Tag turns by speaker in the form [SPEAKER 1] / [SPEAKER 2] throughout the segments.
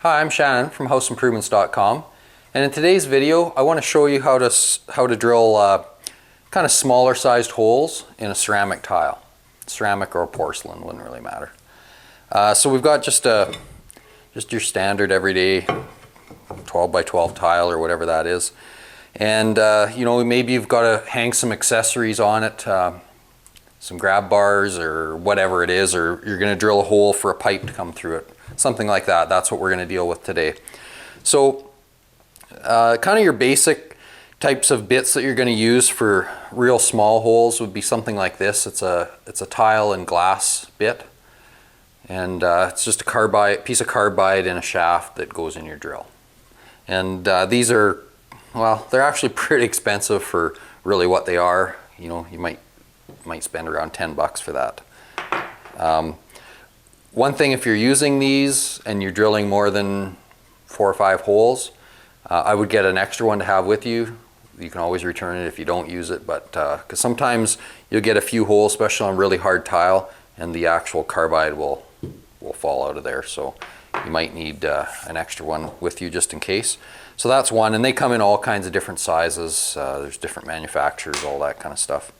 [SPEAKER 1] Hi, I'm Shannon from houseimprovements.com, and in today's video I want to show you how to drill kind of smaller sized holes in a ceramic tile. Ceramic or porcelain, wouldn't really matter. So we've got just your standard everyday 12 by 12 tile or whatever that is, and you know, maybe you've got to hang some accessories on it, some grab bars or whatever it is, or you're going to drill a hole for a pipe to come through it. Something like that. That's what we're going to deal with today. So kind of your basic types of bits that you're going to use for real small holes would be something like this. It's a tile and glass bit, and it's just a piece of carbide in a shaft that goes in your drill. And these are, well, they're actually pretty expensive for really what they are. You know, you might spend around $10 for that. One thing, if you're using these and you're drilling more than 4 or 5 holes, I would get an extra one to have with you. You can always return it if you don't use it, but because sometimes you'll get a few holes, especially on really hard tile, and the actual carbide will fall out of there. So you might need an extra one with you just in case. So that's one, and they come in all kinds of different sizes. There's different manufacturers, all that kind of stuff.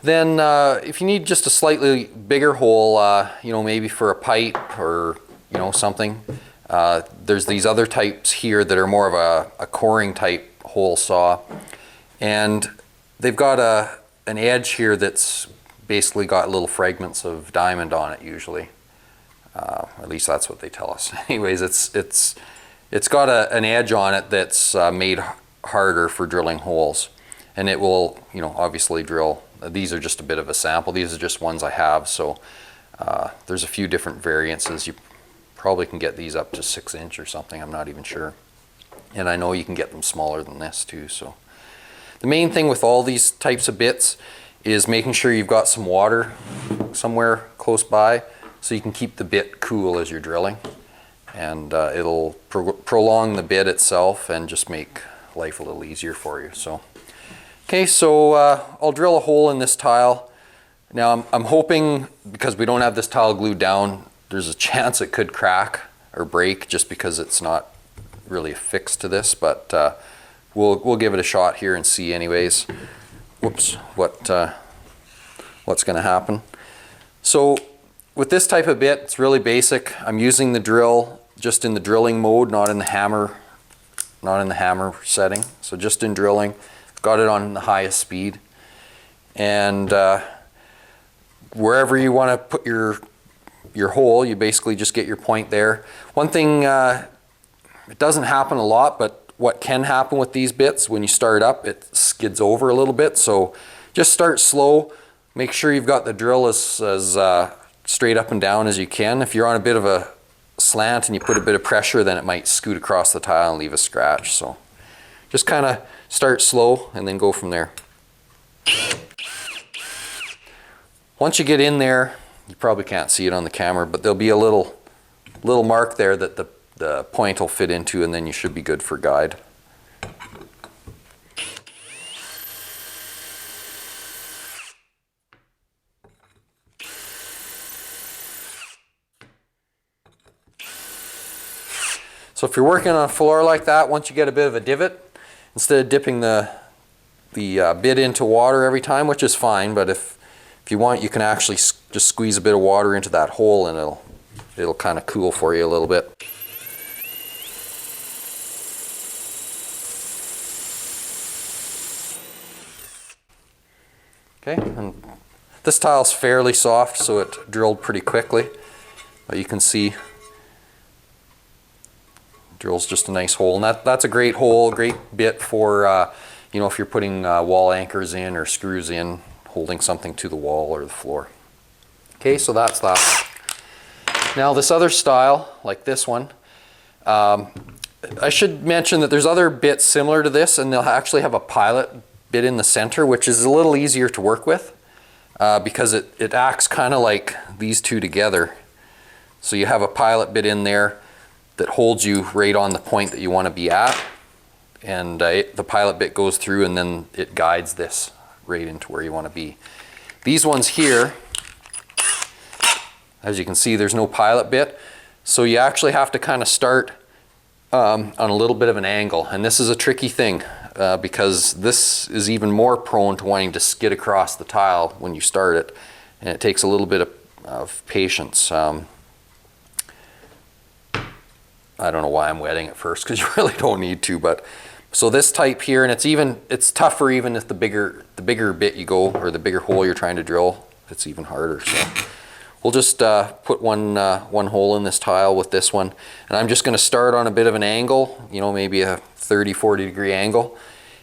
[SPEAKER 1] Then if you need just a slightly bigger hole, you know, maybe for a pipe or, you know, something, there's these other types here that are more of a coring type hole saw, and they've got an edge here that's basically got little fragments of diamond on it usually. At least that's what they tell us. Anyways, it's got an edge on it that's made harder for drilling holes, and it will, you know, obviously drill. These are just a bit of a sample. These are just ones I have, so there's a few different variances. You probably can get these up to 6 inch or something, I'm not even sure. And I know you can get them smaller than this too. So the main thing with all these types of bits is making sure you've got some water somewhere close by so you can keep the bit cool as you're drilling. And it'll prolong the bit itself and just make life a little easier for you. So. Okay, so I'll drill a hole in this tile. Now I'm hoping, because we don't have this tile glued down, there's a chance it could crack or break just because it's not really affixed to this, but we'll give it a shot here and see anyways. Whoops, what's going to happen. So with this type of bit, it's really basic. I'm using the drill just in the drilling mode, not in the hammer setting. So just in drilling. Got it on the highest speed, and wherever you want to put your hole, you basically just get your point there. One thing, it doesn't happen a lot, but what can happen with these bits, when you start up, it skids over a little bit. So just start slow. Make sure you've got the drill as straight up and down as you can. If you're on a bit of a slant and you put a bit of pressure, then it might scoot across the tile and leave a scratch. So just kind of start slow and then go from there. Once you get in there, you probably can't see it on the camera, but there'll be a little mark there that the point will fit into, and then you should be good for guide. So if you're working on a floor like that, once you get a bit of a divot, instead of dipping the bit into water every time, which is fine, but if you want, you can actually just squeeze a bit of water into that hole and it'll kind of cool for you a little bit. Okay, and this tile's fairly soft, so it drilled pretty quickly, but you can see drills just a nice hole, and that's a great hole, great bit for you know, if you're putting wall anchors in or screws in, holding something to the wall or the floor. Okay, so that's that one. Now this other style, like this one, I should mention that there's other bits similar to this, and they'll actually have a pilot bit in the center, which is a little easier to work with because it acts kind of like these two together. So you have a pilot bit in there that holds you right on the point that you want to be at, and the pilot bit goes through and then it guides this right into where you want to be. These ones here, as you can see, there's no pilot bit. So you actually have to kind of start on a little bit of an angle, and this is a tricky thing because this is even more prone to wanting to skid across the tile when you start it, and it takes a little bit of patience. I don't know why I'm wetting it first, because you really don't need to, but so this type here, and it's tougher even if the bigger bit you go, or the bigger hole you're trying to drill, it's even harder. So we'll just put one hole in this tile with this one, and I'm just going to start on a bit of an angle, you know, maybe a 30-40 degree angle,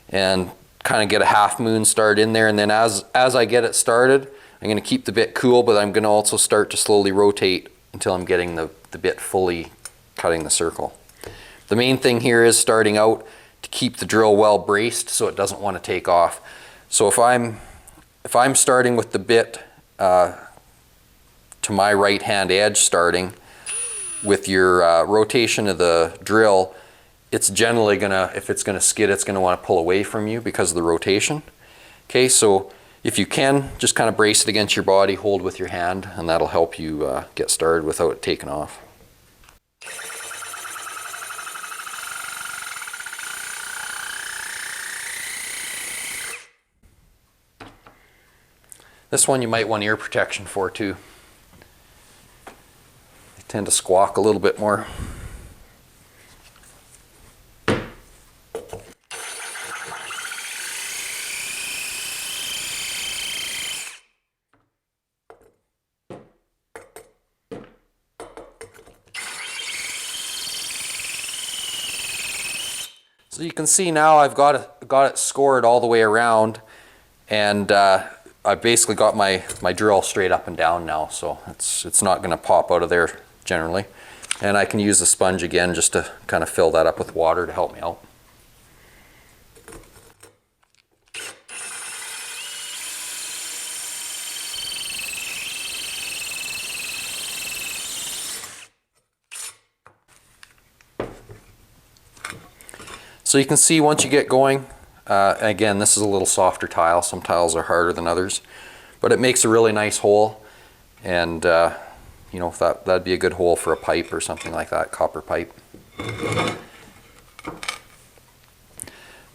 [SPEAKER 1] and kind of get a half moon start in there. And then as I get it started, I'm going to keep the bit cool, but I'm going to also start to slowly rotate until I'm getting the bit fully cutting the circle. The main thing here is starting out to keep the drill well braced so it doesn't want to take off. So if I'm starting with the bit to my right hand edge starting, with your rotation of the drill, it's generally gonna, if it's gonna skid, it's gonna want to pull away from you because of the rotation. Okay, so if you can, just kind of brace it against your body, hold with your hand, and that'll help you get started without it taking off. This one you might want ear protection for too. They tend to squawk a little bit more. So you can see now I've got it scored all the way around, and I basically got my drill straight up and down now, so it's not going to pop out of there generally. And I can use the sponge again just to kind of fill that up with water to help me out. So you can see once you get going, again, this is a little softer tile. Some tiles are harder than others, but it makes a really nice hole, and you know, that'd be a good hole for a pipe or something like that, copper pipe.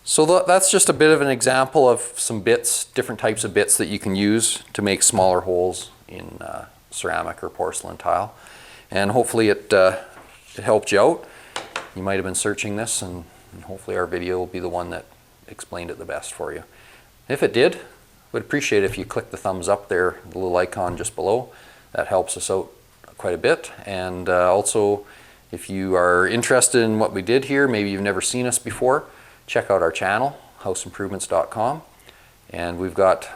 [SPEAKER 1] So that's just a bit of an example of some bits, different types of bits that you can use to make smaller holes in ceramic or porcelain tile, and hopefully it helped you out. You might have been searching this, and hopefully our video will be the one that explained it the best for you. If it did, would appreciate it if you click the thumbs up there, the little icon just below. That helps us out quite a bit. And also, if you are interested in what we did here, maybe you've never seen us before, check out our channel, houseimprovements.com, and we've got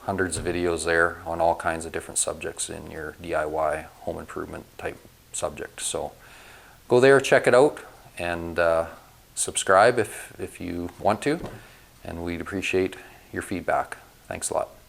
[SPEAKER 1] hundreds of videos there on all kinds of different subjects in your DIY home improvement type subject. So go there, check it out, and subscribe if you want to, and we'd appreciate your feedback. Thanks a lot.